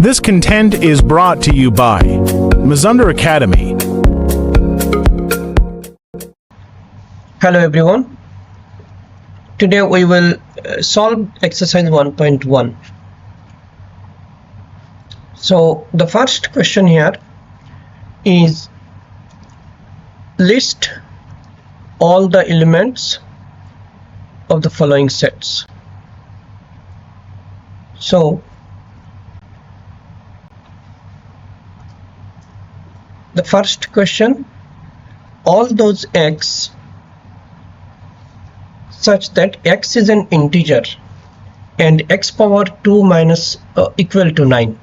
This content is brought to you by Mazunder Academy. Hello everyone. Today we will solve exercise 1.1. So the first question here is list all the elements of the following sets. So the first question, all those x such that x is an integer and x power 2 minus equal to 9.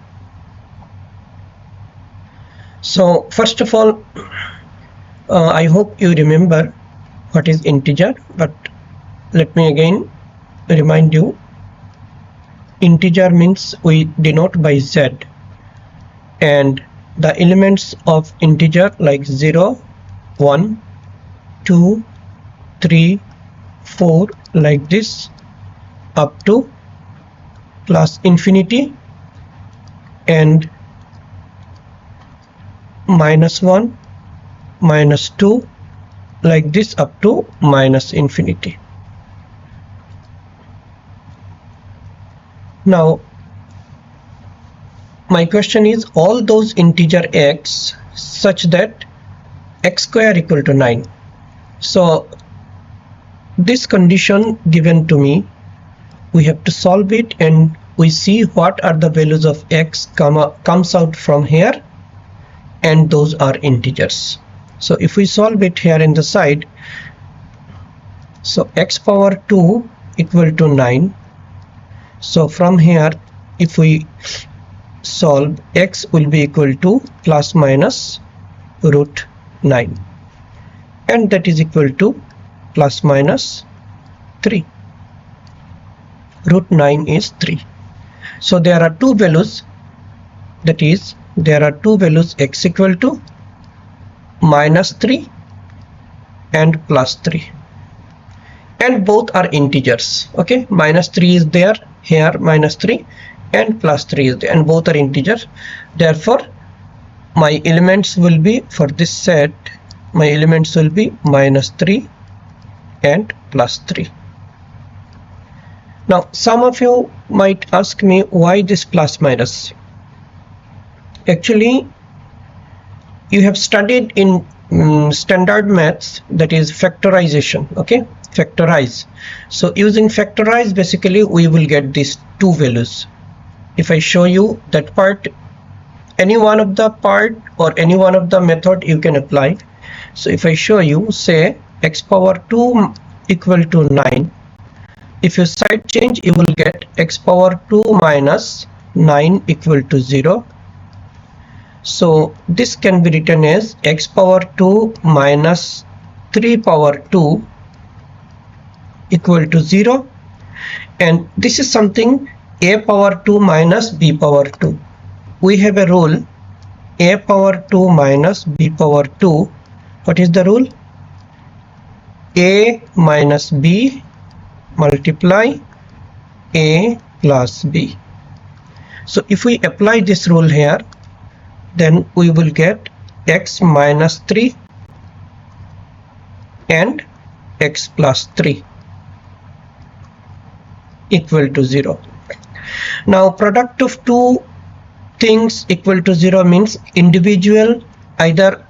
So first of all, I hope you remember what is integer, but let me again remind you. Integer means we denote by z, and the elements of integer like 0, 1, 2, 3, 4 like this up to plus infinity, and minus 1, minus 2 like this up to minus infinity. Now my question is all those integer x such that x square equal to 9. So this condition given to me, we have to solve it and we see what are the values of x comes out from here, and those are integers. So if we solve it here in the side, so x power 2 equal to 9. So from here if we solve, x will be equal to plus minus root 9, and that is equal to plus minus 3. Root 9 is 3. So there are two values, that is there are two values, x equal to minus 3 and plus 3, and both are integers. Okay, minus 3 is there here, minus 3, and plus 3 is there, and both are integers. Therefore my elements will be, for this set my elements will be minus 3 and plus 3. Now some of you might ask me why this plus minus. Actually you have studied in standard maths, that is factorization. Okay, factorize. So using factorize, basically we will get these two values. If I show you that part, any one of the part or any one of the method you can apply. So if I show you, say x power 2 equal to 9, if you side change you will get x power 2 minus 9 equal to 0. So this can be written as x power 2 minus 3 power 2 equal to 0, and this is something a power 2 minus b power 2. We have a rule, a power 2 minus b power 2. What is the rule? A minus b multiply a plus b. So if we apply this rule here, then we will get x minus 3 and x plus 3 equal to 0. Now product of two things equal to 0 means individual, either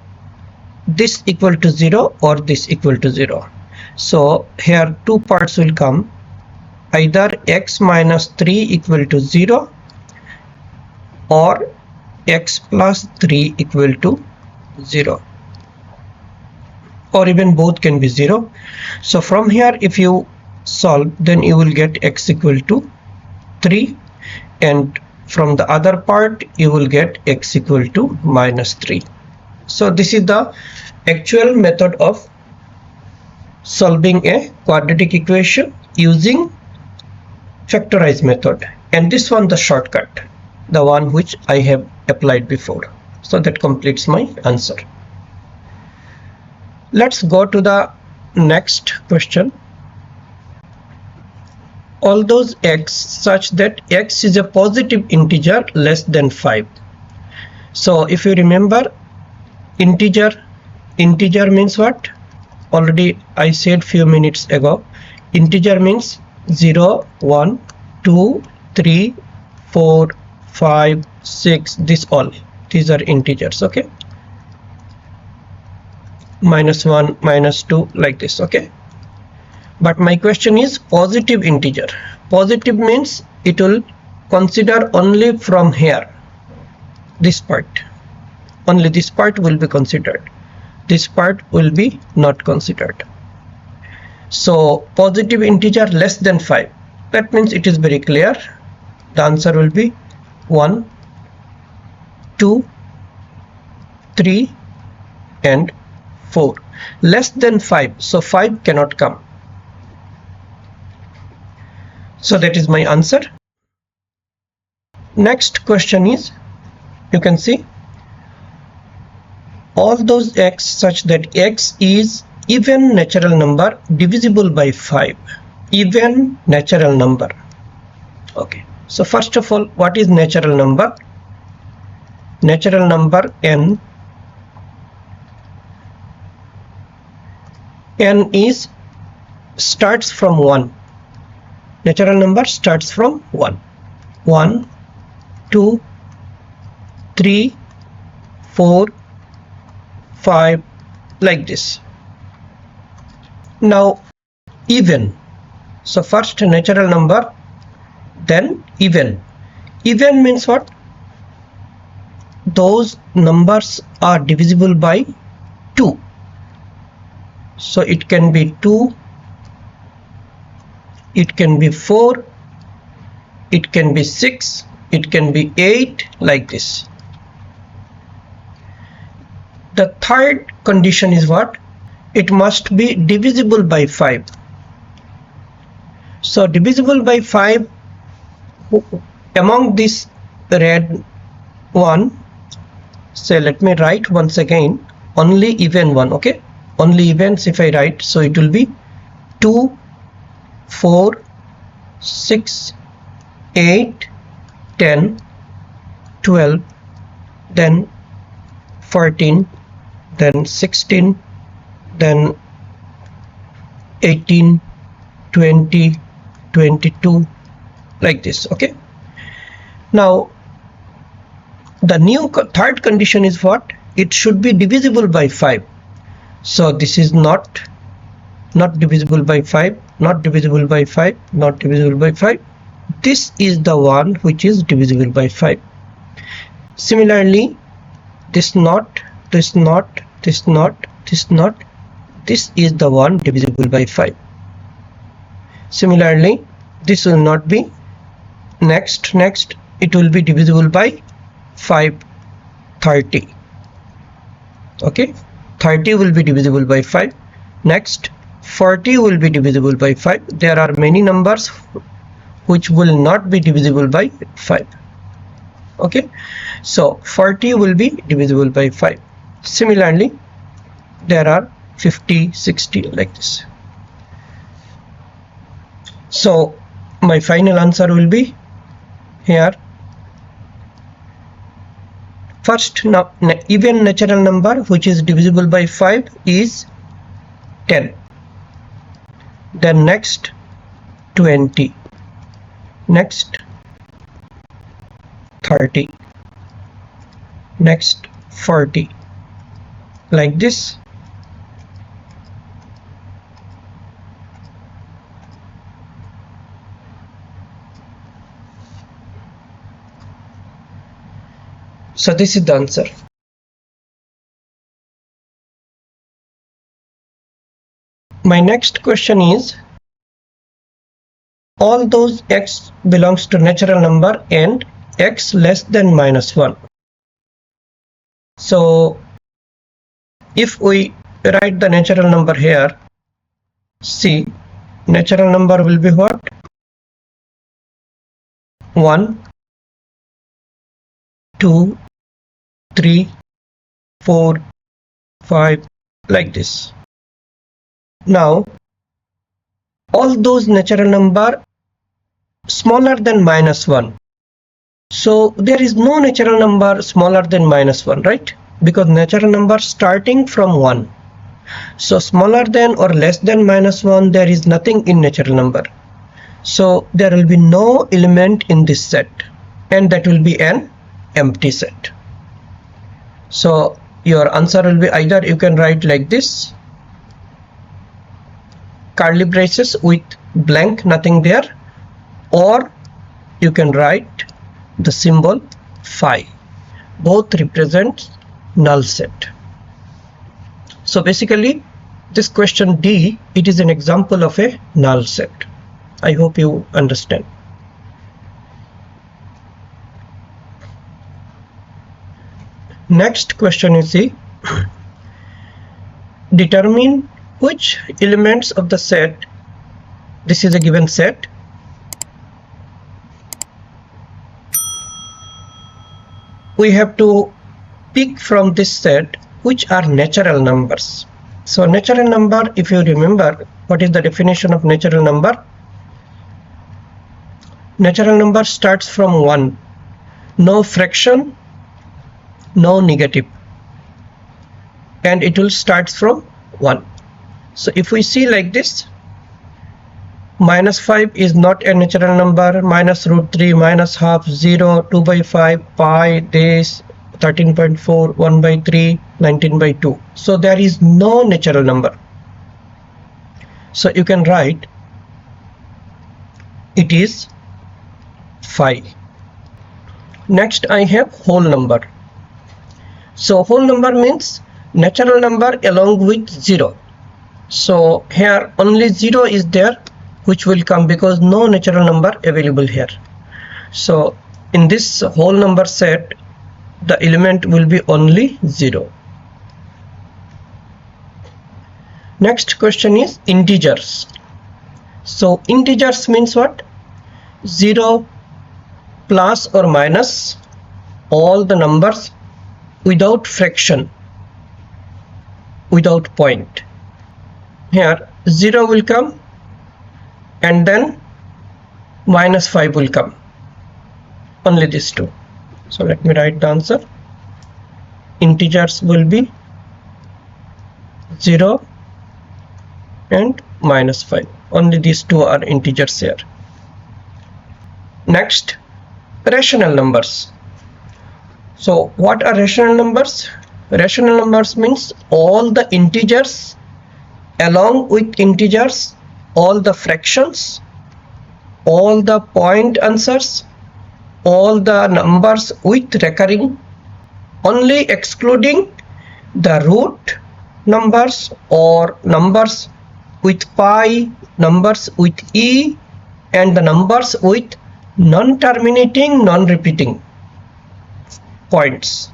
this equal to 0 or this equal to 0. So here two parts will come, either x minus 3 equal to 0 or x plus 3 equal to 0, or even both can be 0. So from here if you solve, then you will get x equal to 3, and from the other part you will get x equal to minus 3. So this is the actual method of solving a quadratic equation using factorize method, and this one the shortcut, the one which I have applied before. So that completes my answer. Let's go to the next question. all those x such that x is a positive integer less than 5. So if you remember, integer means what? Already I said few minutes ago, integer means 0, 1, 2, 3, 4, 5, 6, these are integers, okay? -1, -2, like this, okay? But my question is positive integer. Positive means it will consider only from here, this part. Only this part will be considered. This part will be not considered. So positive integer less than 5. That means it is very clear. The answer will be 1, 2, 3 and 4. Less than 5. So 5 cannot come. So that is my answer. Next question is, you can see all those x such that x is even natural number divisible by 5. Even natural number. Okay. So first of all, what is natural number? Natural number n is starts from 1. Natural number starts from 1. 1, 2, 3, 4, 5, like this. Now even. So first natural number, then even. Even means what? Those numbers are divisible by 2. So it can be 2, it can be 4, it can be 6, it can be 8, like this. The third condition is what? It must be divisible by 5. So divisible by 5, among this red one, say let me write once again, only even one, okay? Only events if I write, so it will be 2, 4, 6, 8, 10, 12, then 14, then 16, then 18, 20, 22, like this, okay? Now the new third condition is what? It should be divisible by 5. So this is not divisible by 5, not divisible by 5, not divisible by 5. This is the one which is divisible by 5. Similarly, this not, this not, this not, this not, this is the one divisible by 5. Similarly, this will not be. Next, it will be divisible by 5, 30. Okay, 30 will be divisible by 5. Next, 40 will be divisible by 5. There are many numbers which will not be divisible by 5. Okay, so 40 will be divisible by 5. Similarly, there are 50, 60, like this. So my final answer will be here. First, now even natural number which is divisible by 5 is 10. Then next 20. Next 30. Next 40. Like this. So this is the answer. My next question is, all those x belongs to natural number and x less than -1. So if we write the natural number here, see, natural number will be what? 1, 2, 3, 4, 5, like this. Now all those natural number smaller than minus 1. So there is no natural number smaller than minus 1, right? Because natural number starting from 1. So smaller than or less than minus 1, there is nothing in natural number. So there will be no element in this set, and that will be an empty set. So your answer will be either you can write like this, curly braces with blank, nothing there, or you can write the symbol phi. Both represent null set. So basically this question D, it is an example of a null set. I hope you understand. Next question you see, determine which elements of the set, this is a given set, we have to pick from this set which are natural numbers. So natural number, if you remember, what is the definition of natural number? Natural number starts from 1, no fraction, no negative, and it will start from 1. So if we see like this, minus 5 is not a natural number, minus root 3, minus half, 0, 2 by 5, pi, days, 13.4, 1 by 3, 19 by 2. So there is no natural number. So you can write it is phi. Next I have whole number. So whole number means natural number along with 0. So here only 0 is there, which will come because no natural number available here. So in this whole number set, the element will be only 0. Next question is integers. So integers means what? 0 plus or minus all the numbers without fraction, without point. Here 0 will come and then minus 5 will come, only these two. So let me write the answer. Integers will be 0 and minus 5, only these two are integers here. Next, rational numbers. So what are rational numbers? Rational numbers means all the integers along with integers, all the fractions, all the point answers, all the numbers with recurring, only excluding the root numbers or numbers with pi, numbers with e, and the numbers with non-terminating, non-repeating points.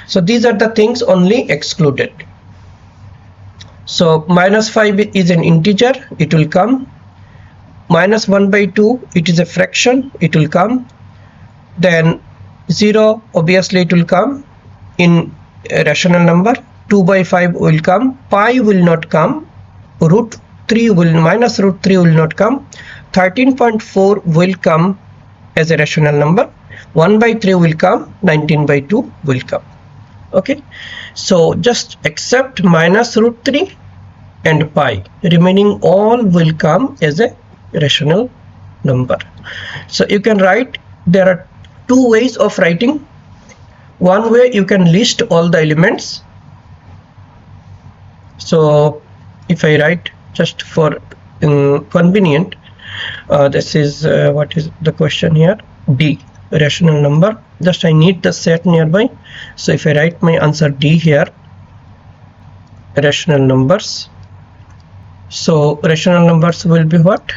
So these are the things only excluded. So minus 5 is an integer, it will come. Minus 1 by 2, it is a fraction, it will come. Then 0, obviously it will come in a rational number. 2 by 5 will come, pi will not come, minus root 3 will not come, 13.4 will come as a rational number, 1 by 3 will come, 19 by 2 will come. Okay, so just accept minus root 3 and pi, remaining all will come as a rational number. So you can write, there are two ways of writing. One way you can list all the elements. So if I write just for convenient, this is what is the question here, D, rational number. Just I need the set nearby. So if I write my answer D here, rational numbers. So rational numbers will be what?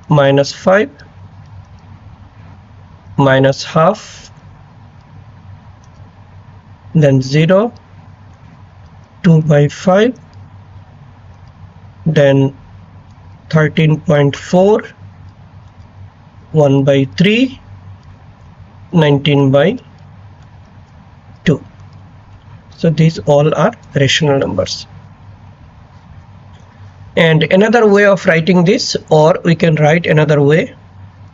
Minus 5, minus half, then 0, 2 by 5, then 13.4, 1 by 3, 19 by 2. So these all are rational numbers. And another way of writing this, or we can write another way,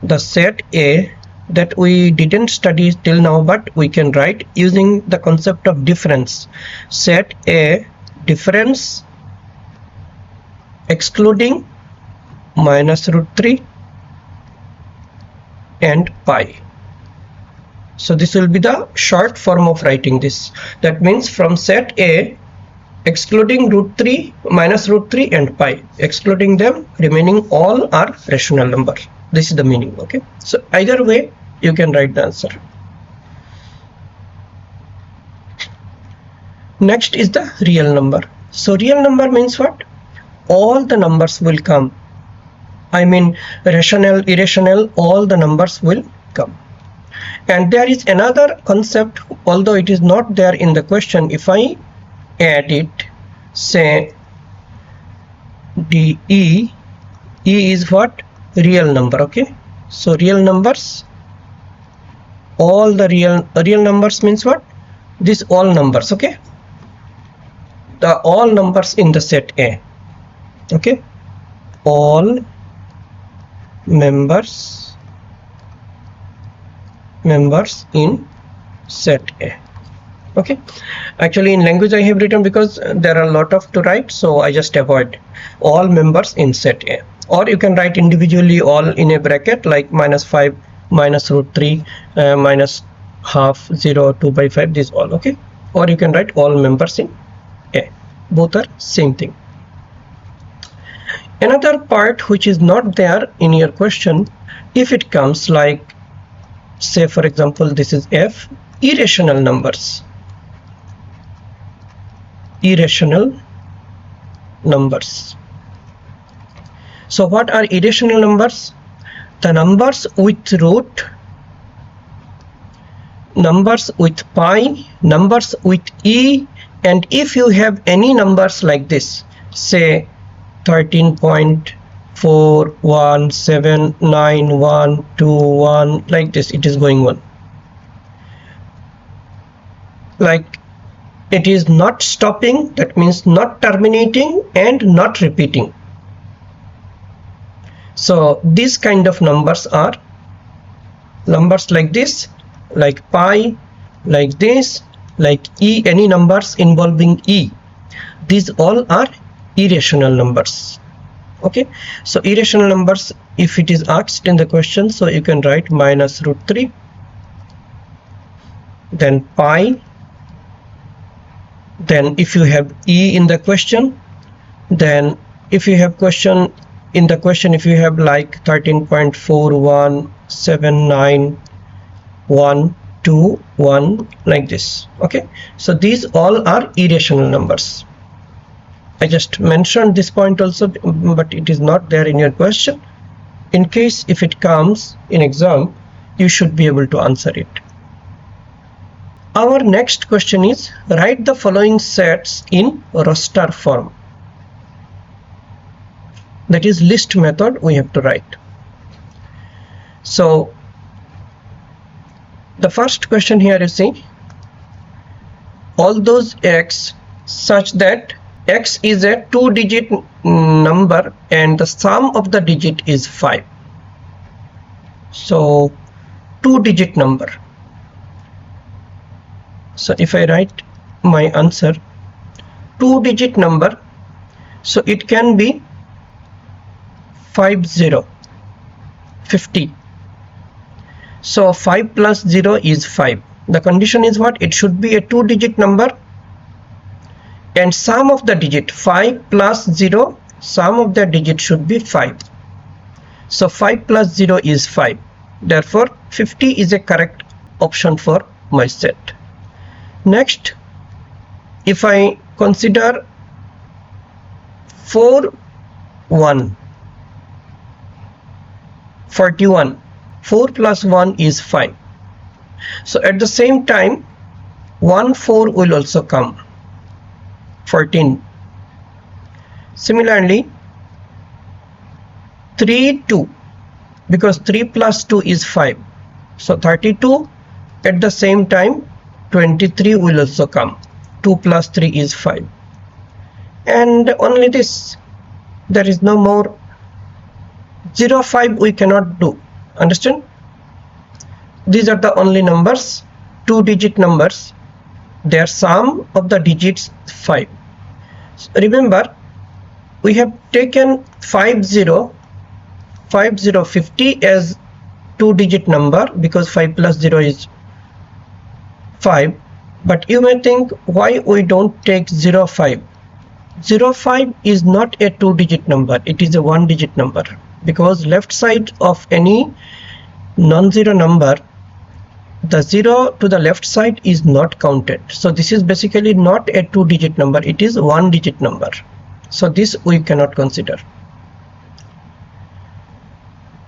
the set A that we didn't study till now, but we can write using the concept of difference. Set A difference excluding minus root 3 and pi. So this will be the short form of writing this. That means from set A excluding root 3, minus root 3 and pi, excluding them, remaining all are rational number. This is the meaning. Okay, so either way you can write the answer. Next is the real number. So real number means what? All the numbers will come. I mean rational, irrational, all the numbers will come. And there is another concept, although it is not there in the question. If I add it, say DE, E is what? Real number. Okay, so real numbers, all the real numbers means what? This all numbers. Okay, the all numbers in the set A. Okay, all members in set A. Okay, actually in language I have written because there are a lot of to write, so I just avoid all members in set A. Or you can write individually all in a bracket like minus 5, minus root 3, minus half, 0, 2 by 5, this all. Okay, or you can write all members in A. Both are same thing. Another part which is not there in your question, if it comes like, say for example this is F, irrational numbers. Irrational numbers. So what are irrational numbers? The numbers with root, numbers with pi, numbers with e, and if you have any numbers like this, say 13.4179121, like this, it is going on. Like it is not stopping, that means not terminating and not repeating. So these kind of numbers are numbers like this, like pi, like this, like e, any numbers involving e. These all are irrational numbers. Okay, so irrational numbers, if it is asked in the question, so you can write minus root 3, then pi, then if you have e in the question, then if you have question in the question, if you have like 13.4179121, like this. Okay, so these all are irrational numbers. I just mentioned this point also, but it is not there in your question. In case if it comes in exam, you should be able to answer it. Our next question is, write the following sets in roster form. That is list method we have to write. So the first question here you see, all those x such that x is a 2-digit number and the sum of the digit is 5. So 2-digit number. So if I write my answer, 2-digit number, so it can be 50. So 5 plus 0 is 5. The condition is what? It should be a 2-digit number and sum of the digit 5 plus 0, sum of the digit should be 5. So 5 plus 0 is 5. Therefore 50 is a correct option for my set. Next, if I consider 41, 4 plus 1 is 5. So at the same time 1 4 will also come, 14. Similarly 3 2, because 3 plus 2 is 5, so 32. At the same time 23 will also come, 2 plus 3 is 5, and only this, there is no more. 0 5 we cannot do, Understand? These are the only numbers, 2-digit numbers. Their sum of the digits 5. So remember, we have taken 50 as 2-digit number because 5 plus 0 is 5. But you may think, why we don't take 05? 05 is not a 2-digit number, it is a 1-digit number, because left side of any non-zero number, the 0 to the left side is not counted. So this is basically not a 2-digit number, it is 1-digit number. So this we cannot consider.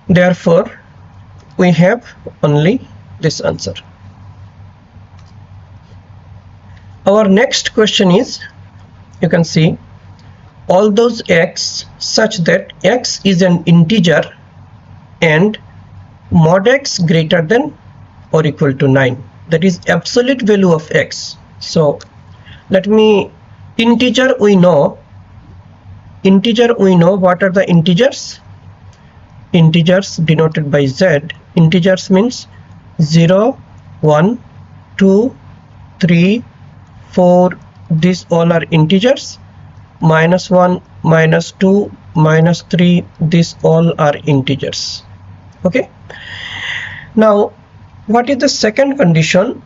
Therefore, we have only this answer. Our next question is, you can see all those x such that x is an integer and mod x greater than or equal to 9. That is absolute value of x. So let me, integer we know what are the integers. Integers denoted by z. Integers means 0, 1, 2, 3, 4. These all are integers. -1, -2, -3. These all are integers. Okay. Now, what is the second condition?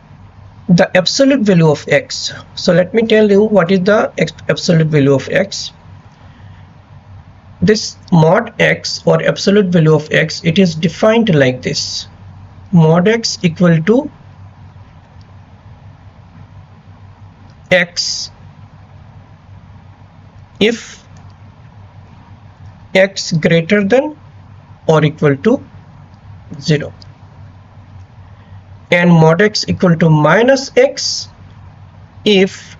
The absolute value of x. So let me tell you what is the absolute value of x. This mod x or absolute value of x, it is defined like this: mod x equal to x if x greater than or equal to 0, and mod x equal to minus x if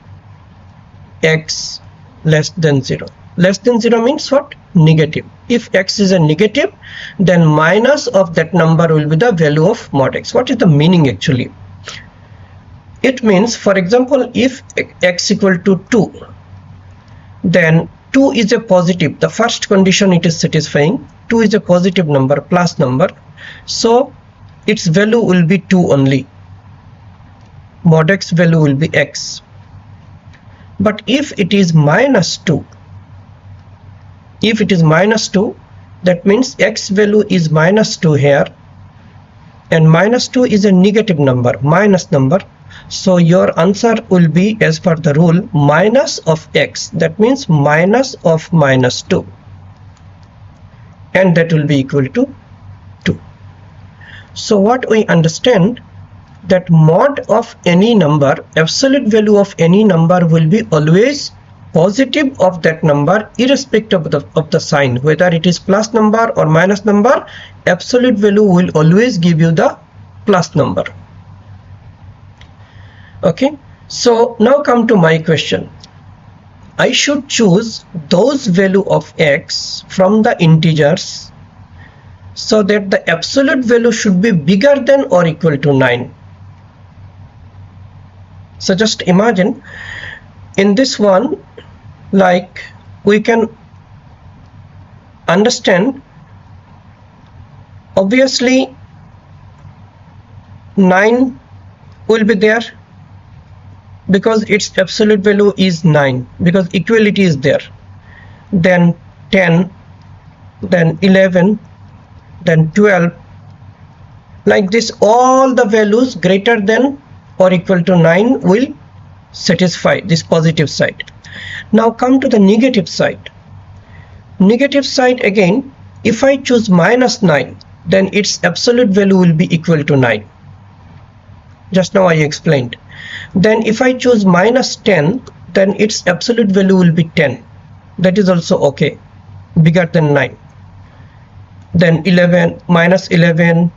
x less than 0. Less than 0 means what? Negative. If x is a negative, then minus of that number will be the value of mod x. What is the meaning actually? It means, for example, if x equal to 2, then 2 is a positive. The first condition it is satisfying. 2 is a positive number, plus number. So its value will be 2 only. Mod x value will be x. But if it is minus 2, that means x value is minus 2 here, and minus 2 is a negative number, minus number. So your answer will be, as per the rule, minus of x. That means minus of minus 2, and that will be equal to 2. So what we understand, that mod of any number, absolute value of any number will be always positive of that number, irrespective of the sign, whether it is plus number or minus number. Absolute value will always give you the plus number. Okay, so now come to my question. I should choose those value of x from the integers so that the absolute value should be bigger than or equal to 9. So just imagine, in this one, like, we can understand, obviously 9 will be there because its absolute value is 9, because equality is there. Then 10, then 11, then 12, like this, all the values greater than or equal to 9 will satisfy this positive side. Now come to the negative side. Negative side, again, if I choose minus 9, then its absolute value will be equal to 9. Just now I explained. Then if I choose minus 10, then its absolute value will be 10. That is also okay, bigger than 9. Then 11, minus 11,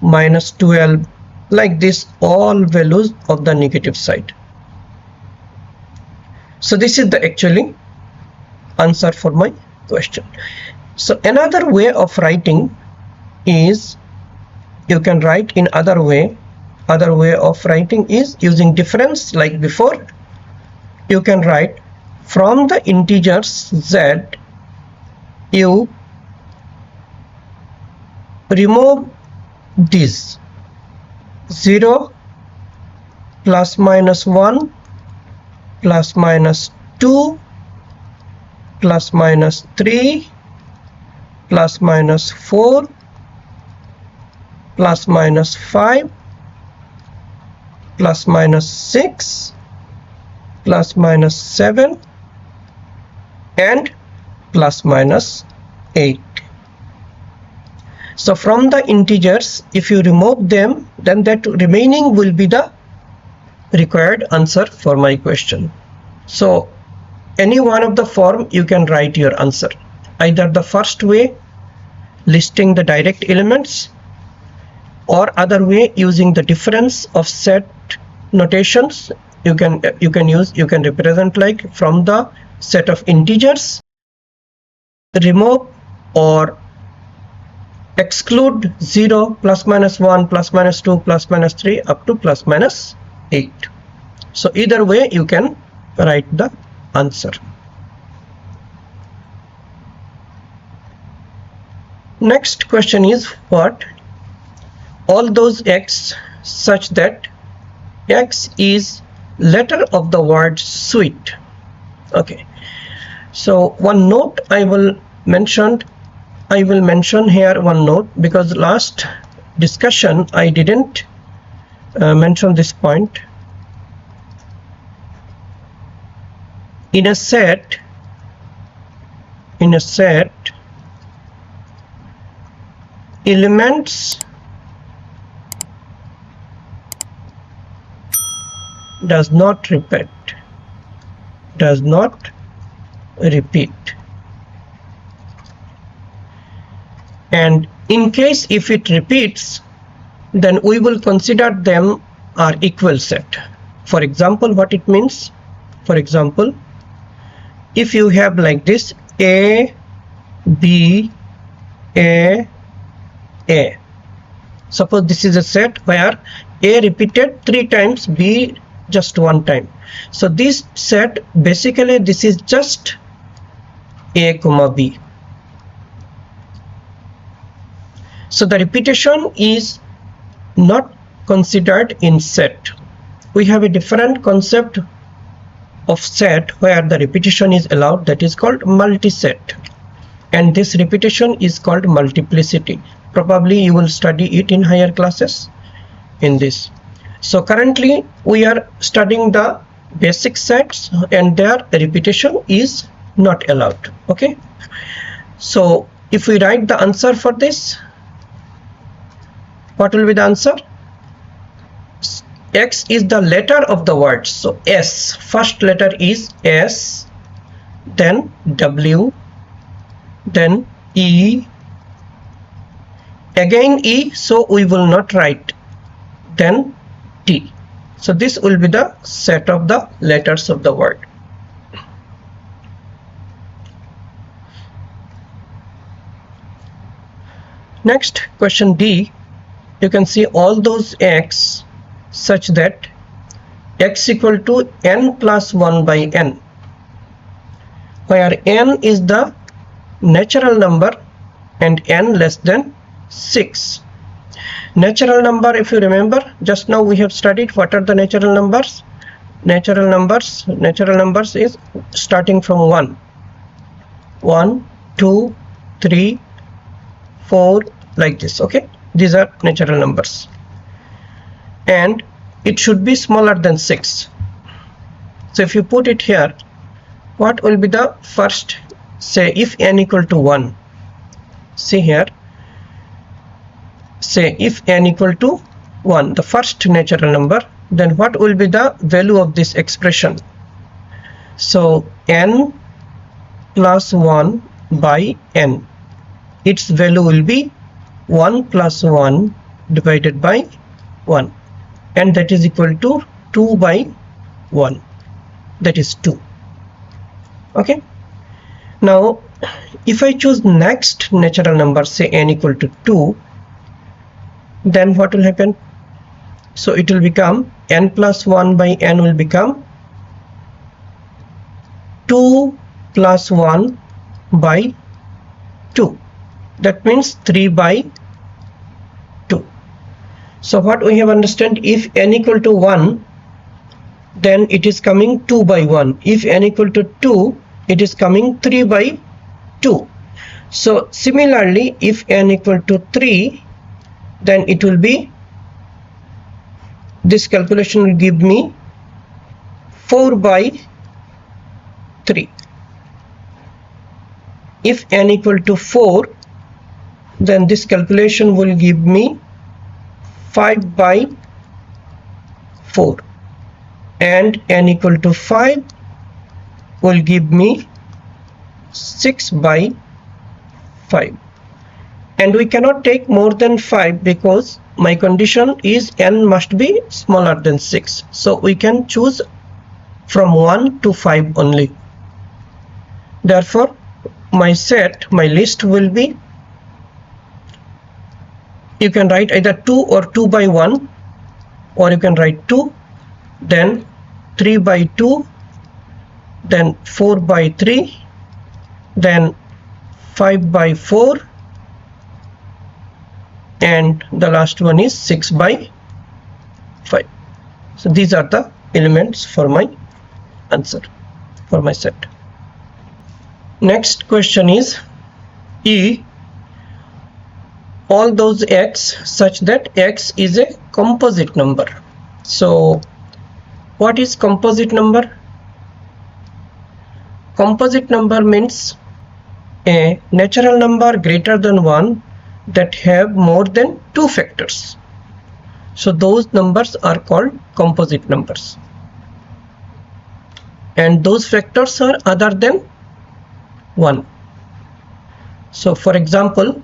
minus 12, like this, all values of the negative side. So this is the actually answer for my question. So another way of writing is, you can write in other way. Other way of writing is using difference, like before. You can write, from the integers z, you remove this 0 plus minus 1 plus minus 2 plus minus 3 plus minus 4 plus minus 5 plus minus 6 plus minus 7 and plus minus 8. So from the integers, if you remove them, then that remaining will be the required answer for my question. So any one of the form you can write your answer, either the first way listing the direct elements, or other way using the difference of set notations. You can represent like from the set of integers, remove or exclude 0 plus minus 1 plus minus 2 plus minus 3 up to plus minus 8. So either way you can write the answer. Next question is what? All those x such that x is letter of the word sweet. Okay, so one note I will mention here, one note, because last discussion I didn't mention this point. In a set elements does not repeat, and in case if it repeats, then we will consider them are equal set. For example, what it means, for example, if you have like this A, B, A, A. Suppose this is a set where A repeated 3 times, B just 1 time. So this set, basically this is just A comma B. So the repetition is not considered in set. We have a different concept of set where the repetition is allowed, that is called multi-set, and this repetition is called multiplicity. Probably you will study it in higher classes in this. So currently we are studying the basic sets and their repetition is not allowed. Okay, so if we write the answer for this, what will be the answer? X is the letter of the word, so S, first letter is S, then W, then E, again E, so we will not write, then T. So this will be the set of the letters of the word. Next, question D. You can see all those x such that x equal to n plus 1 by n, where n is the natural number and n less than 6. Natural number, if you remember, just now we have studied what are the natural numbers. Natural numbers is starting from 1, 2, 3, 4, like this. Okay, these are natural numbers, and it should be smaller than 6. So if you put it here, what will be the first, say if n equal to 1, see here, say if n equal to 1, the first natural number, then what will be the value of this expression? So n plus 1 by n, its value will be 1 plus 1 divided by 1, and that is equal to 2 by 1, that is 2. Okay, now if I choose next natural number, say n equal to 2, then what will happen? So it will become n plus 1 by n will become 2 plus 1 by 2, that means 3 by 2. So what we have understand, if n equal to 1, then it is coming 2 by 1. If n equal to 2, it is coming 3 by 2. So similarly, if n equal to 3, then it will be, this calculation will give me 4 by 3. If n equal to 4, then this calculation will give me 5 by 4, and n equal to 5 will give me 6 by 5, and we cannot take more than 5 because my condition is n must be smaller than 6, so we can choose from 1 to 5 only. Therefore my list will be, you can write either 2 or 2 by 1, or you can write 2, then 3 by 2, then 4 by 3, then 5 by 4, and the last one is 6 by 5. So these are the elements for my answer, for my set. Next question is E, all those x such that x is a composite number. So what is composite number? Composite number means a natural number greater than 1 that have more than 2 factors. So those numbers are called composite numbers, and those factors are other than 1. So for example,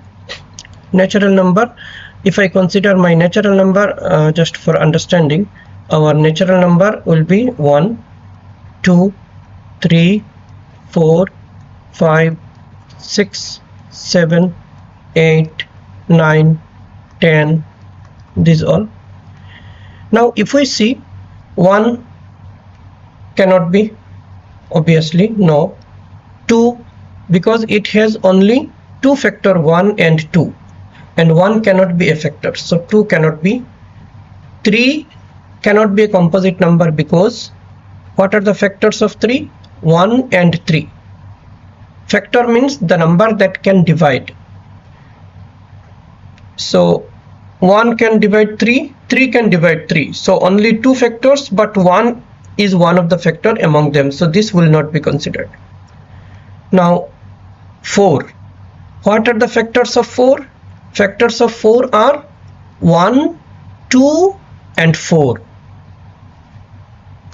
natural number, if I consider my natural number, just for understanding, our natural number will be 1, 2, 3, 4, 5, 6, 7, 8, 9, 10, these all. Now if we see, 1 cannot be, obviously no. 2, because it has only 2 factor, 1 and 2, and 1 cannot be a factor, so 2 cannot be. 3 cannot be a composite number because what are the factors of 3? 1 and 3. Factor means the number that can divide. So 1 can divide 3, 3 can divide 3, so only 2 factors, but 1 is one of the factor among them, so this will not be considered. Now 4, what are the factors of 4? Factors of 4 are 1, 2 and 4.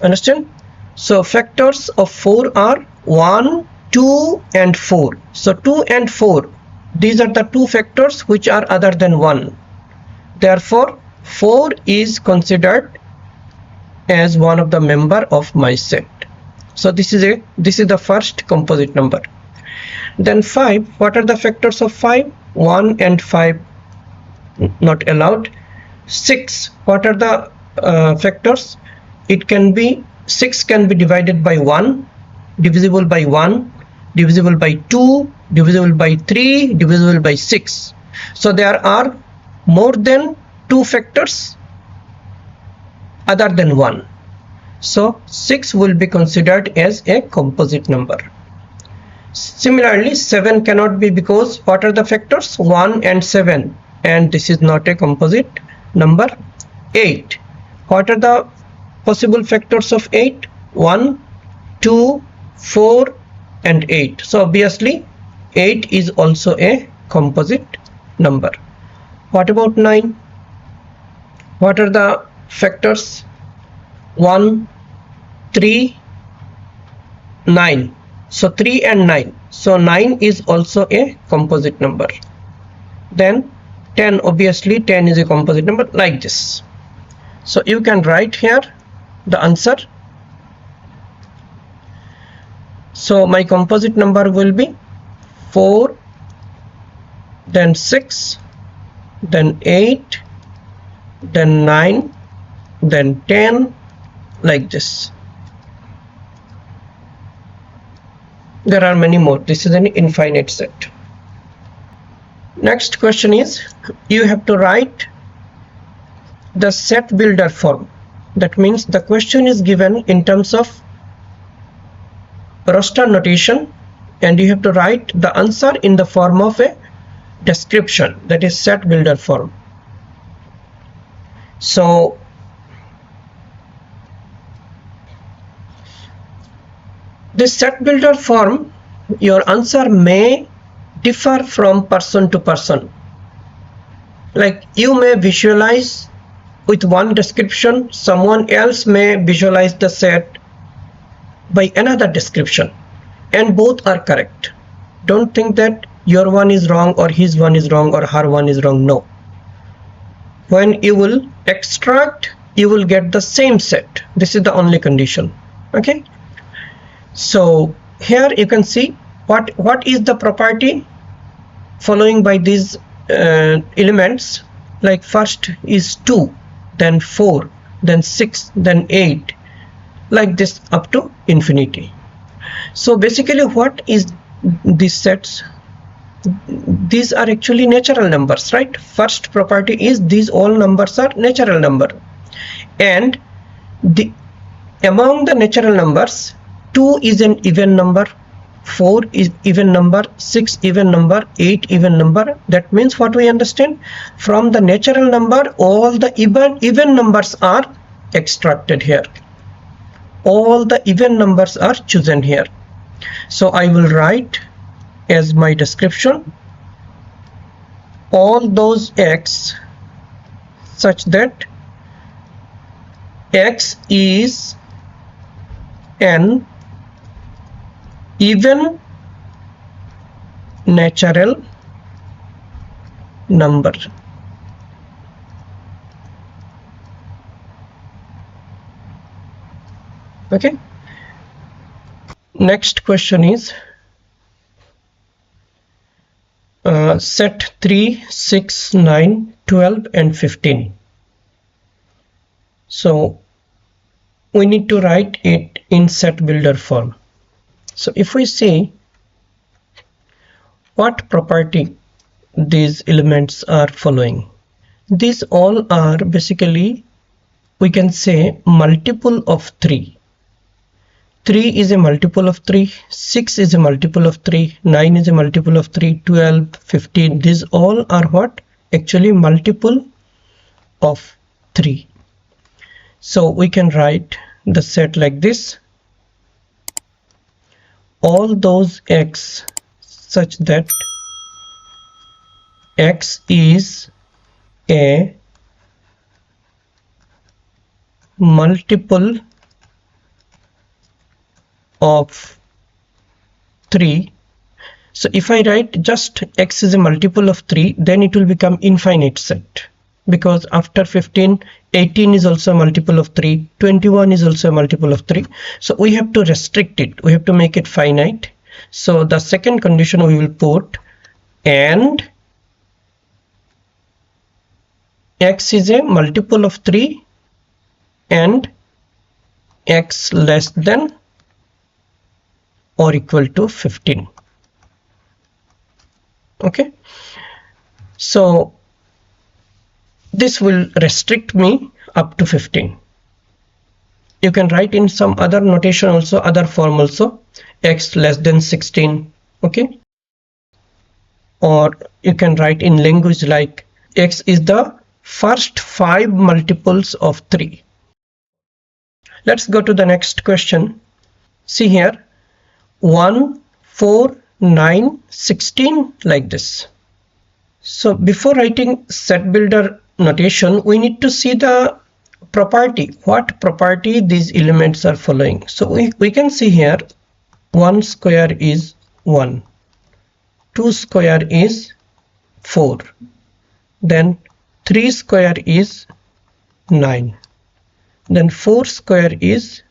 Understand? So factors of 4 are 1, 2 and 4. So 2 and 4, these are the 2 factors which are other than 1. Therefore 4 is considered as one of the member of my set. So this is the first composite number. Then 5, what are the factors of 5? 1 and 5, not allowed. 6, what are the factors? It can be, 6 can be divided by 1, divisible by 1, divisible by 2, divisible by 3, divisible by 6. So there are more than 2 factors other than 1. So 6 will be considered as a composite number. Similarly 7 cannot be, because what are the factors? 1 and 7, and this is not a composite number. 8, what are the possible factors of 8? 1, 2, 4 and 8. So obviously 8 is also a composite number. What about 9? What are the factors? 1, 3, 9. So 3 and 9. So 9 is also a composite number. Then 10, obviously 10 is a composite number, like this. So you can write here the answer. So my composite number will be 4, then 6, then 8, then 9, then 10, like this. There are many more. This is an infinite set. Next question is, you have to write the set builder form. That means the question is given in terms of roster notation, and you have to write the answer in the form of a description, that is set builder form. So this set builder form, your answer may differ from person to person. Like you may visualize with one description, someone else may visualize the set by another description, and both are correct. Don't think that your one is wrong or his one is wrong or her one is wrong. No. When you will extract, you will get the same set. This is the only condition. Okay. So here you can see what is the property following by these elements. Like first is 2, then 4, then 6, then 8, like this up to infinity. So basically what is these sets? These are actually natural numbers, right? First property is these all numbers are natural number, and among the natural numbers, 2 is an even number, 4 is even number, 6 even number, 8 even number. That means what we understand, from the natural number all the even numbers are extracted here. All the even numbers are chosen here. So I will write as my description all those x such that x is an even natural number. Okay. Next question is set 3, 6, 9, 12 and 15. So we need to write it in set builder form. So if we see what property these elements are following, these all are basically, we can say, multiple of 3. 3 is a multiple of 3, 6 is a multiple of 3, 9 is a multiple of 3, 12, 15. These all are what? Actually multiple of 3. So we can write the set like this. All those x such that x is a multiple of 3. So if I write just x is a multiple of 3, then it will become infinite set, because after 15, 18 is also a multiple of 3, 21 is also a multiple of 3. So we have to restrict it, we have to make it finite. So the second condition we will put, and x is a multiple of 3 and x less than or equal to 15. Okay, so this will restrict me up to 15. You can write in some other notation also, other form also, x less than 16. Okay, or you can write in language like x is the first 5 multiples of 3. Let's go to the next question. See here, 1, 4, 9, 16, like this. So before writing set builder notation, we need to see the property, what property these elements are following. So we can see here 1 square is 1, 2 square is 4, then 3 square is 9, then 4 square is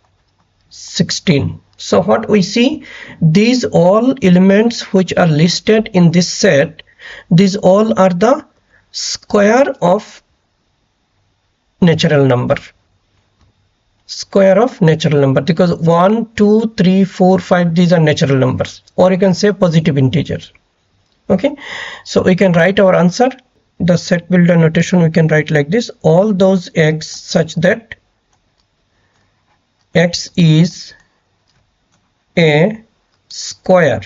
16. So what we see, these all elements which are listed in this set, these all are the square of natural number. Square of natural number, because 1, 2, 3, 4, 5, these are natural numbers, or you can say positive integers. Okay, so we can write our answer. the set builder notation we can write like this: all those x such that x is a square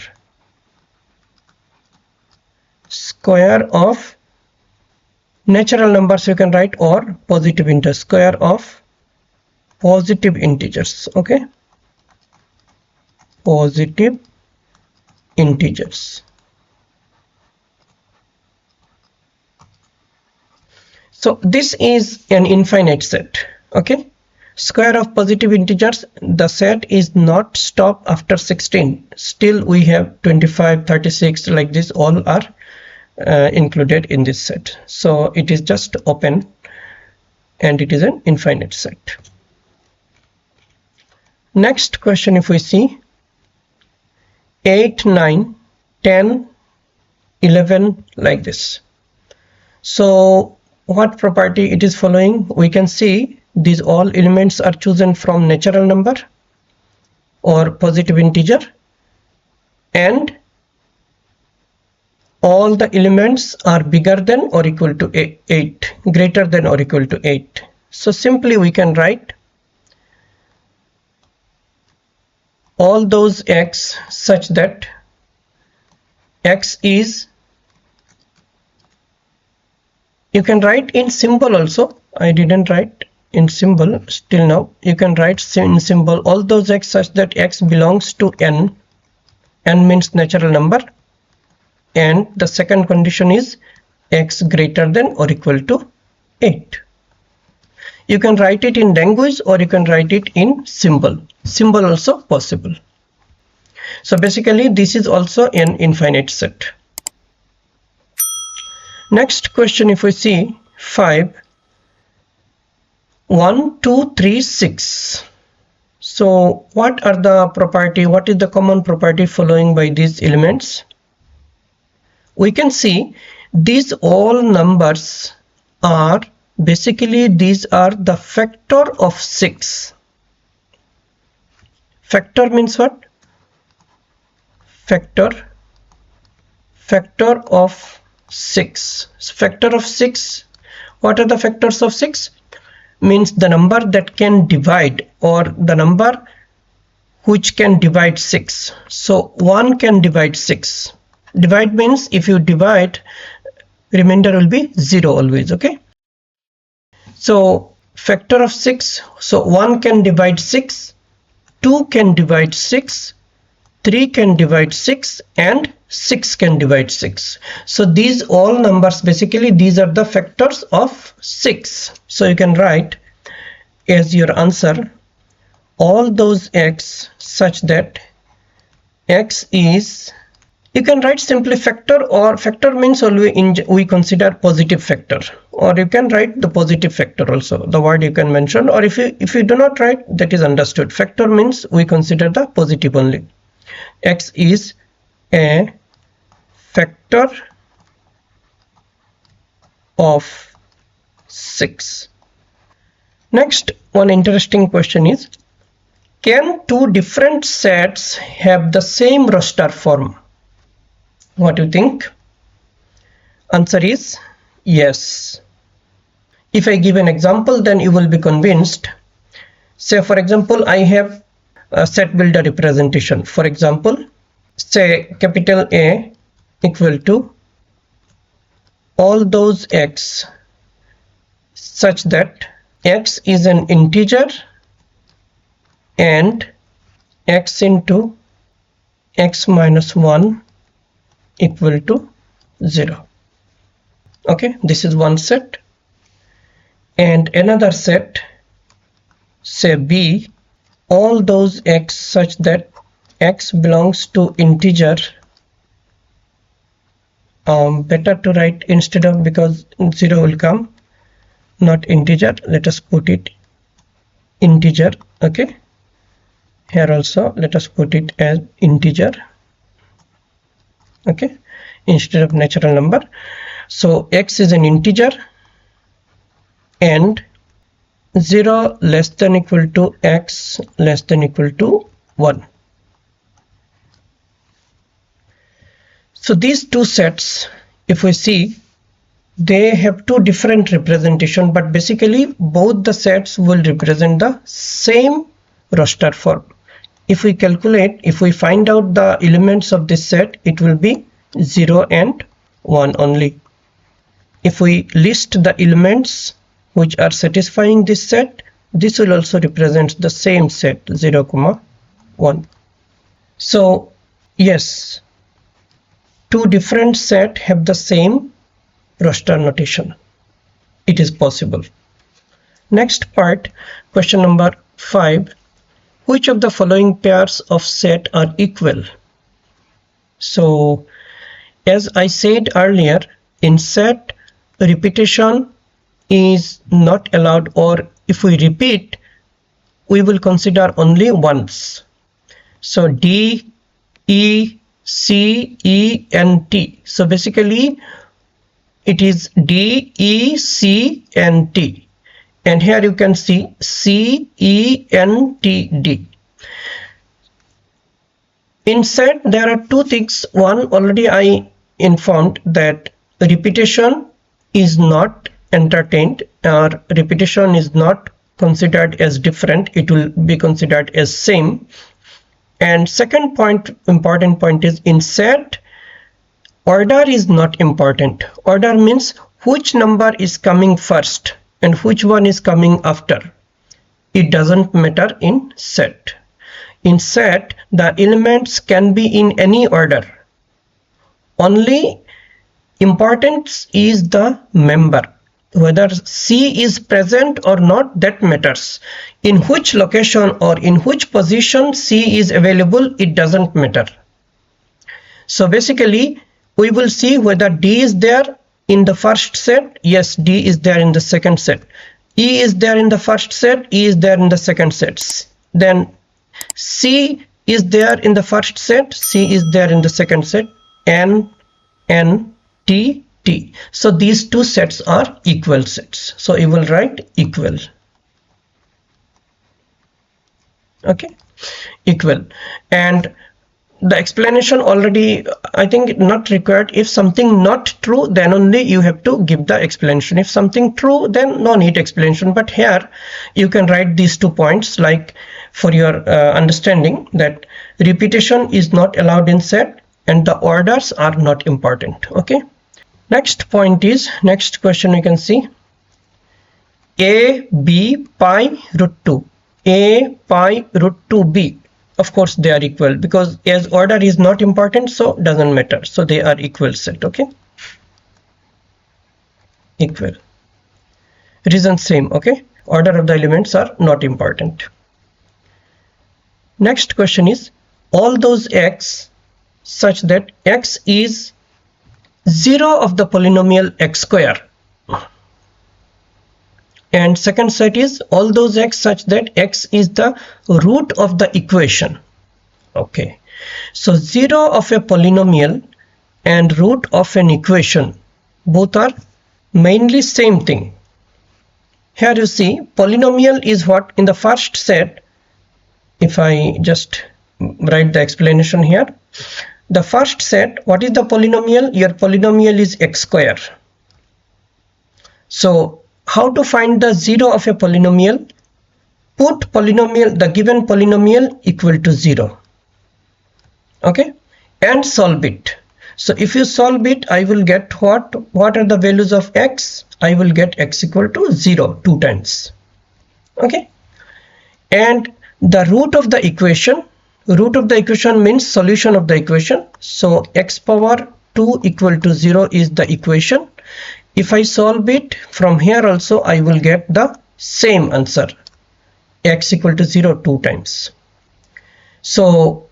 of natural numbers you can write, or positive integers, square of positive integers. Okay, positive integers. So this is an infinite set. Okay, square of positive integers, the set is not stop after 16. Still we have 25, 36, like this, all are included in this set. So it is just open and it is an infinite set. Next question, if we see 8, 9, 10, 11, like this. So what property it is following? We can see these all elements are chosen from natural number or positive integer, and all the elements are bigger than or equal to 8, greater than or equal to 8. So simply we can write all those x such that x is, you can write in symbol also. I didn't write in symbol still now. You can write in symbol all those x such that x belongs to n. N means natural number. And the second condition is x greater than or equal to 8. You can write it in language or you can write it in symbol. Symbol also possible. So basically this is also an infinite set. Next question, if we see 5, 1, 2, 3, 6. So what are the property, what is the common property following by these elements? We can see these all numbers are basically, these are the factor of 6. Factor means what? Factor of 6. Factor of 6. What are the factors of 6? Means the number that can divide, or the number which can divide 6. So 1 can divide 6. Divide means if you divide, remainder will be 0 always. Okay, so factor of 6. So 1 can divide 6, 2 can divide 6, 3 can divide 6, and 6 can divide 6. So these all numbers, basically these are the factors of 6. So you can write as your answer all those x such that x is, you can write simply factor, or factor means always we consider positive factor, or you can write the positive factor also, the word you can mention, or if you do not write, that is understood. Factor means we consider the positive only. X is a factor of 6. Next, one interesting question is, can two different sets have the same roster form? What do you think? Answer is yes. If I give an example, then you will be convinced. Say for example, I have a set builder representation. For example, say capital A equal to all those x such that x is an integer and x into x minus 1 equal to 0. Okay, this is one set. And another set, say B, all those x such that x belongs to integer. Better to write instead of, because 0 will come, not integer, let us put it integer. Okay, here also let us put it as integer. Okay, instead of natural number. So x is an integer and 0 less than equal to x less than equal to 1. So these two sets, if we see, they have two different representation, but basically both the sets will represent the same roster form. If we calculate, if we find out the elements of this set, it will be 0 and 1 only. If we list the elements which are satisfying this set, this will also represent the same set 0, 1. So yes, two different sets have the same roster notation. It is possible. Next part, question number 5. Which of the following pairs of set are equal? So as I said earlier, in set repetition is not allowed, or if we repeat, we will consider only once. So D, E, C, E and T. So basically it is D, E, C and T. And here you can see C, E, N, T, D. In set there are two things. One, already I informed that repetition is not entertained, or repetition is not considered as different, it will be considered as same. And second point, important point, is in set order is not important. Order means which number is coming first and which one is coming after. It doesn't matter in set. In set the elements can be in any order. Only importance is the member. Whether C is present or not, that matters. In which location or in which position C is available, it doesn't matter. So basically we will see whether D is there in the first set. Yes, D is there in the second set. E is there in the first set, E is there in the second set. Then C is there in the first set, C is there in the second set, N, T, T. So these two sets are equal sets. So you will write equal. Okay, equal. And the explanation already, I think, not required. If something not true, then only you have to give the explanation. If something true, then no need explanation. But here you can write these 2 points, like for your understanding, that repetition is not allowed in set and the orders are not important. Okay. Next point is, next question you can see, A, B, pi, root 2. A, pi, root 2, B. Of course they are equal, because as order is not important, so doesn't matter. So they are equal set. Okay. Equal. Reason same. Okay. Order of the elements are not important. Next question is, all those x such that x is 0 of the polynomial x square. And second set is all those x such that x is the root of the equation. Okay. So 0 of a polynomial and root of an equation, both are mainly same thing. Here you see polynomial is what in the first set. If I just write the explanation here, the first set, what is the polynomial? Your polynomial is x square. So how to find the 0 of a polynomial? Put polynomial, the given polynomial, equal to 0. Okay, and solve it. So if you solve it, I will get what are the values of x? I will get x equal to 0 2 times. Okay, and the root of the equation, root of the equation means solution of the equation. So x power 2 equal to 0 is the equation. If I solve it from here also, I will get the same answer, x equal to 0 2 times. So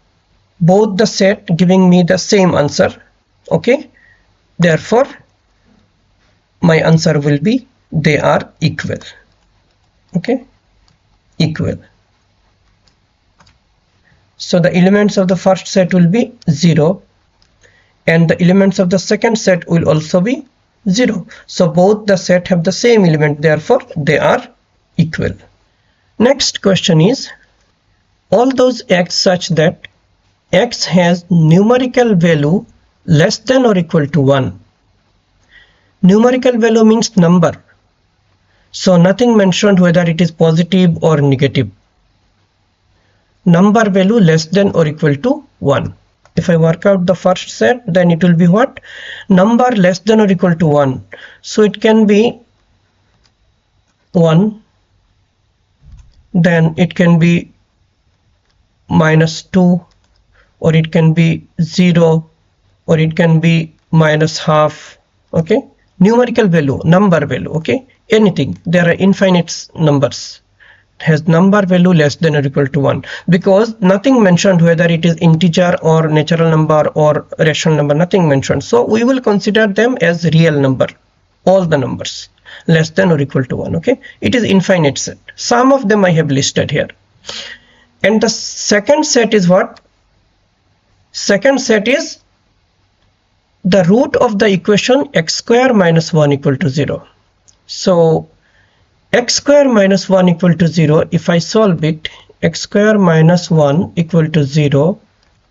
both the set giving me the same answer. Okay, therefore my answer will be they are equal. Okay, equal. So the elements of the first set will be 0 and the elements of the second set will also be 0. So both the set have the same element, therefore they are equal. Next question is, all those x such that x has numerical value less than or equal to 1. Numerical value means number. So nothing mentioned whether it is positive or negative. Number value less than or equal to 1. If I work out the first set, then it will be what? Number less than or equal to 1. So it can be 1, then it can be -2, or it can be 0, or it can be -half. Okay, numerical value, number value. Okay, anything. There are infinite numbers. Has number value less than or equal to 1, because nothing mentioned whether it is integer or natural number or rational number, nothing mentioned. So we will consider them as real number, all the numbers less than or equal to 1. Okay, it is infinite set. Some of them I have listed here. And the second set is what? Second set is the root of the equation x square minus 1 equal to 0. So x square minus 1 equal to 0, if I solve it, x square minus 1 equal to 0,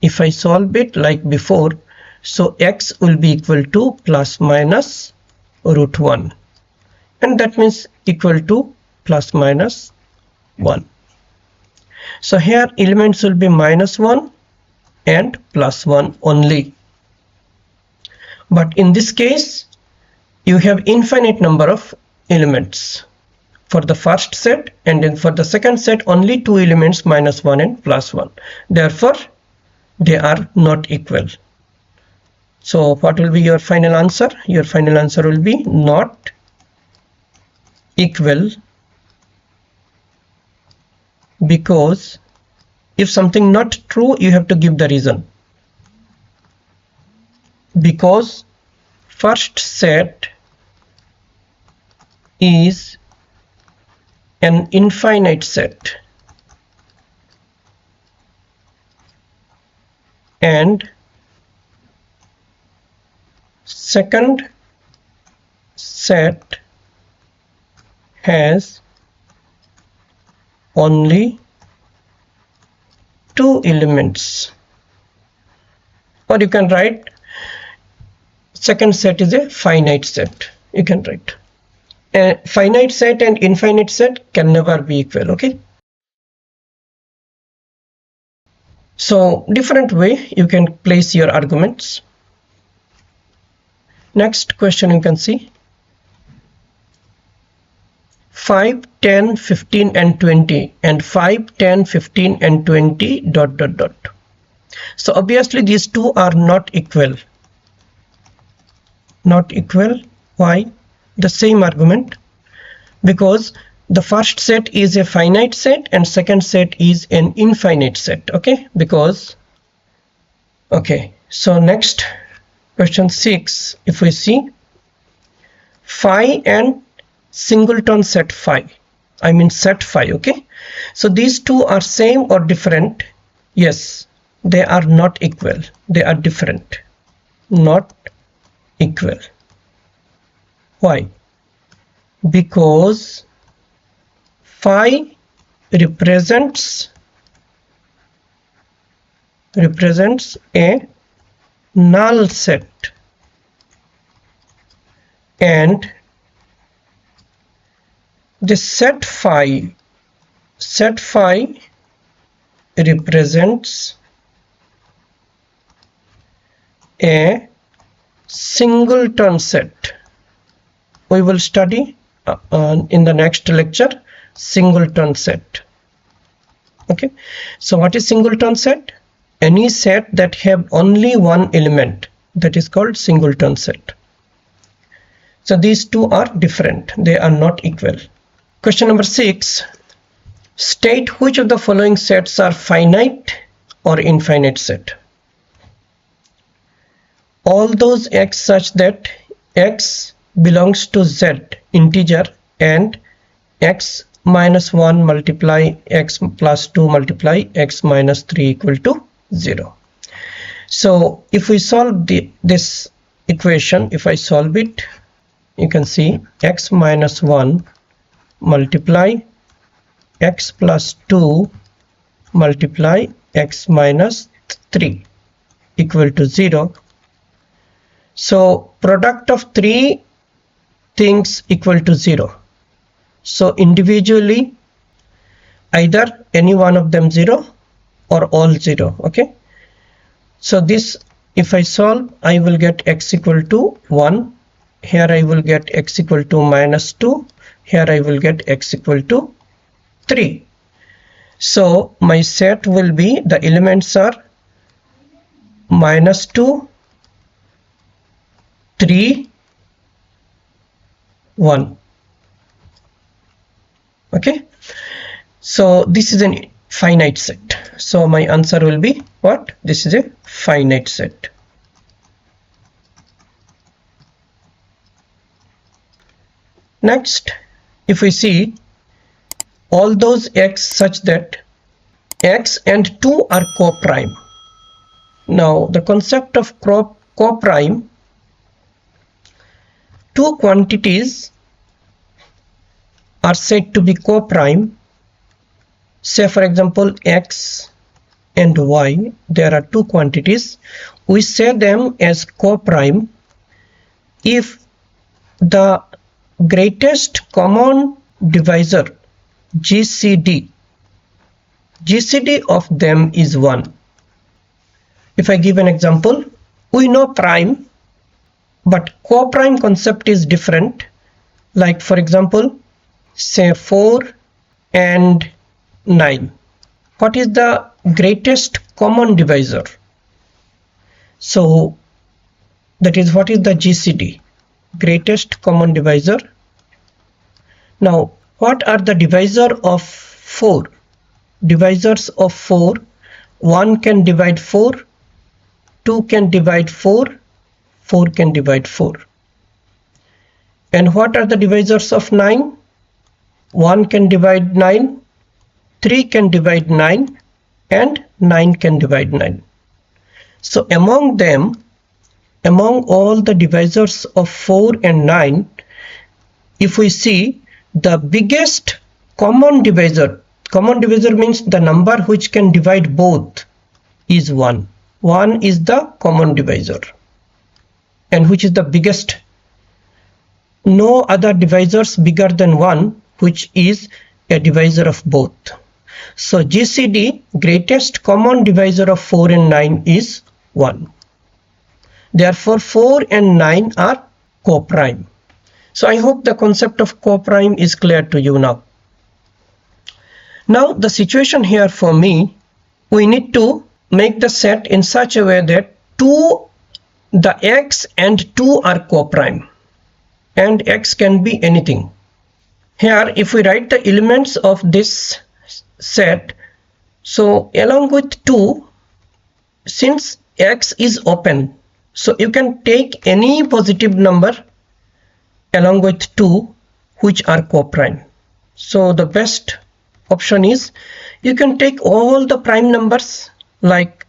if I solve it like before, so x will be equal to plus minus root 1, and that means equal to plus minus 1. So here elements will be -1 and +1 only. But in this case, you have infinite number of elements for the first set, and then for the second set only 2 elements, -1 and +1. Therefore they are not equal. So what will be your final answer? Your final answer will be not equal, because if something not true, you have to give the reason. Because first set is an infinite set and second set has only 2 elements, or you can write second set is a finite set. You can write a finite set and infinite set can never be equal. Okay, so different way you can place your arguments. Next question you can see 5, 10, 15 and 20, and 5, 10, 15 and 20 ... So obviously these two are not equal. Not equal. Why? The same argument, because the first set is a finite set and second set is an infinite set. Okay, because okay, so next question 6, if we see phi and singleton set phi, I mean set phi. Okay, so these two are same or different? Yes, they are not equal, they are different, not equal. Why? Because phi represents a null set and the set phi represents a singleton set. We will study in the next lecture singleton set. Okay, so what is singleton set? Any set that have only one element, that is called singleton set. So these two are different, they are not equal. Question number 6, state which of the following sets are finite or infinite set. All those x such that x belongs to z integer and x minus 1 multiply x plus 2 multiply x minus 3 equal to 0. So if we solve this equation, if I solve it, you can see x minus 1 multiply x plus 2 multiply x minus 3 equal to 0. So product of 3 things equal to 0. So individually either any one of them 0 or all 0. Okay, so this, if I solve, I will get x equal to 1. Here I will get x equal to -2. Here I will get x equal to 3. So my set will be, the elements are -2, 3, 1. Okay, so this is a finite set. So my answer will be what? This is a finite set. Next, if we see all those x such that x and 2 are co-prime. Now the concept of co-prime, two quantities are said to be co-prime. Say for example x and y, there are two quantities. We say them as co-prime if the greatest common divisor GCD of them is 1. If I give an example, we know prime, but co-prime concept is different. Like for example, say 4 and 9. What is the greatest common divisor? So that is, what is the GCD? Greatest common divisor. Now what are the divisor of 4? Divisors of 4, 1 can divide 4, 2 can divide 4, 4 can divide 4. And what are the divisors of 9? 1 can divide 9, 3 can divide 9, and 9 can divide 9. So among them, among all the divisors of 4 and 9, if we see the biggest common divisor means the number which can divide both, is 1. 1 is the common divisor, and which is the biggest. No other divisors bigger than 1 which is a divisor of both. So GCD, greatest common divisor of 4 and 9, is 1. Therefore 4 and 9 are co-prime. So I hope the concept of co-prime is clear to you now. Now the situation here for me, we need to make the set in such a way that the x and 2 are co-prime, and x can be anything. Here if we write the elements of this set, so along with 2, since x is open, so you can take any positive number along with 2 which are co-prime. So the best option is you can take all the prime numbers like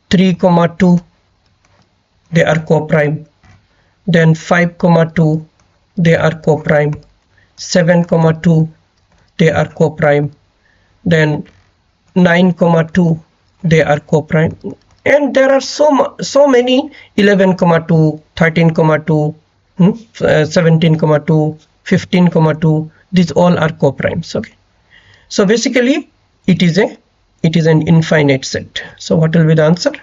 3, 2, they are co-prime. Then 5, 2, they are co-prime. 7, 2, they are co-prime. Then 9, 2, they are co-prime. And there are so many, 11, 2, 13, 2, 17, 2, 15, 2, these all are co-primes. Okay, so basically it is an infinite set. So what will be the answer?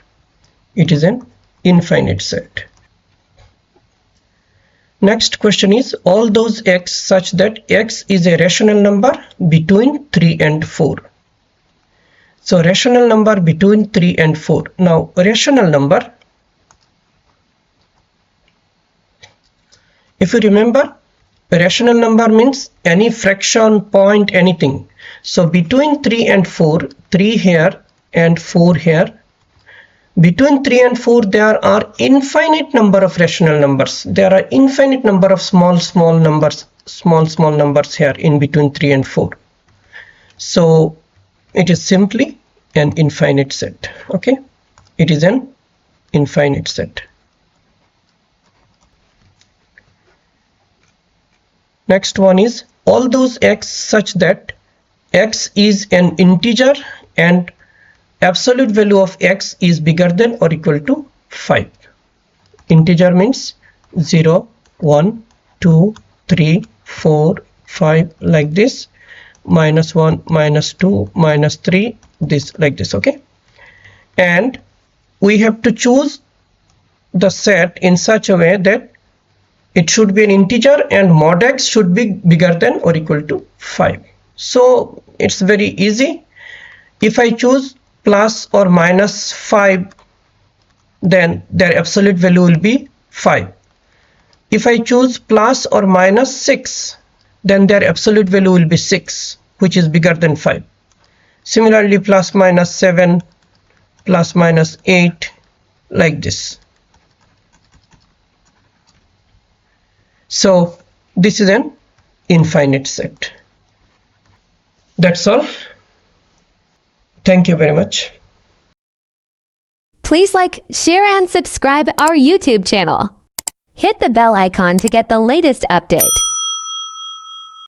It is an infinite set. Next question is all those x such that x is a rational number between 3 and 4. So rational number between 3 and 4. Now rational number, if you remember, rational number means any fraction, point, anything. So between 3 and 4, 3 here and 4 here, between 3 and 4 there are infinite number of rational numbers. There are infinite number of small numbers here in between 3 and 4. So it is simply an infinite set. Okay, it is an infinite set. Next one is all those x such that x is an integer and absolute value of x is bigger than or equal to 5. Integer means 0, 1, 2, 3, 4, 5, like this, minus 1, minus 2, minus 3, this, like this. Okay, and we have to choose the set in such a way that it should be an integer and mod x should be bigger than or equal to 5. So it's very easy. If I choose plus or minus 5, then their absolute value will be 5. If I choose plus or minus 6, then their absolute value will be 6, which is bigger than 5. Similarly, plus minus 7, plus minus 8, like this. So this is an infinite set. That's all. Thank you very much. Please like, share, and subscribe our YouTube channel. Hit the bell icon to get the latest update.